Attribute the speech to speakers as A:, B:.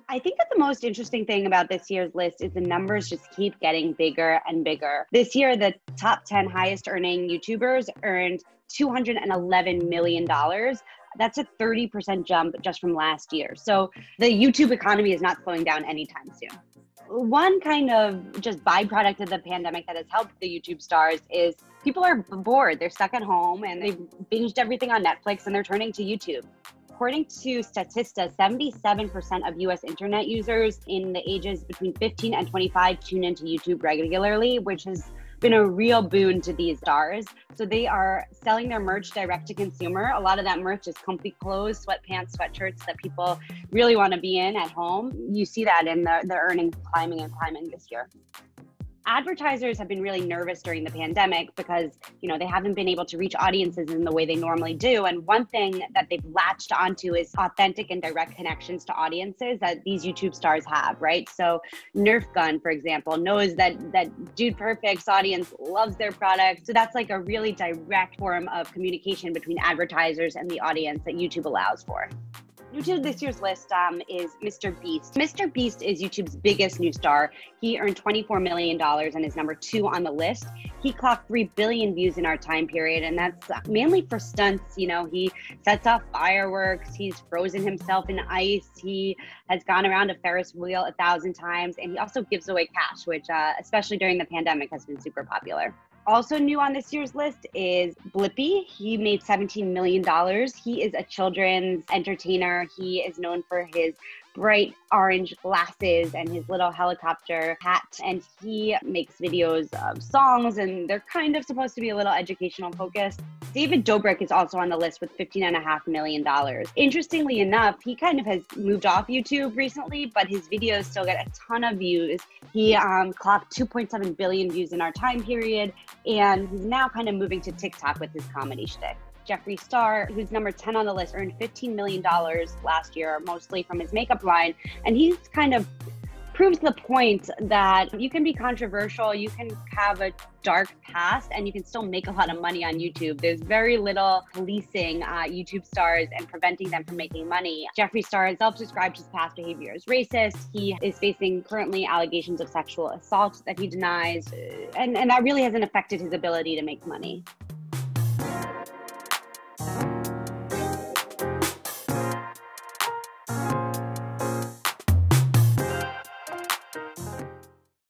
A: I think that the most interesting thing about this year's list is the numbers just keep getting bigger and bigger. This year, the top 10 highest earning YouTubers earned $211 million. That's a 30% jump just from last year. So the YouTube economy is not slowing down anytime soon. One kind of just byproduct of the pandemic that has helped the YouTube stars is people are bored. They're stuck at home and they've binged everything on Netflix and they're turning to YouTube. According to Statista, 77% of US internet users in the ages between 15 and 25 tune into YouTube regularly, which has been a real boon to these stars. So they are selling their merch direct to consumer. A lot of that merch is comfy clothes, sweatpants, sweatshirts that people really want to be in at home. You see that in the earnings climbing this year. Advertisers have been really nervous during the pandemic because, they haven't been able to reach audiences in the way they normally do. And one thing that they've latched onto is authentic and direct connections to audiences that these YouTube stars have, right? So Nerf Gun, for example, knows that Dude Perfect's audience loves their product. So that's like a really direct form of communication between advertisers and the audience that YouTube allows for. New to this year's list is MrBeast. MrBeast is YouTube's biggest new star. He earned $24 million and is number 2 on the list. He clocked 3 billion views in our time period, and that's mainly for stunts. He sets off fireworks. He's frozen himself in ice. He has gone around a Ferris wheel 1,000 times, and he also gives away cash, which especially during the pandemic has been super popular. Also new on this year's list is Blippi. He made $17 million. He is a children's entertainer. He is known for his bright orange glasses and his little helicopter hat. And he makes videos of songs, and they're kind of supposed to be a little educational focused. David Dobrik is also on the list with $15.5 million. Interestingly enough, he kind of has moved off YouTube recently, but his videos still get a ton of views. He clocked 2.7 billion views in our time period, and he's now kind of moving to TikTok with his comedy shtick. Jeffree Star, who's number 10 on the list, earned $15 million last year, mostly from his makeup line. And he's kind of proves the point that you can be controversial, you can have a dark past, and you can still make a lot of money on YouTube. There's very little policing YouTube stars and preventing them from making money. Jeffree Star self-described his past behavior as racist. He is facing currently allegations of sexual assault that he denies, and that really hasn't affected his ability to make money.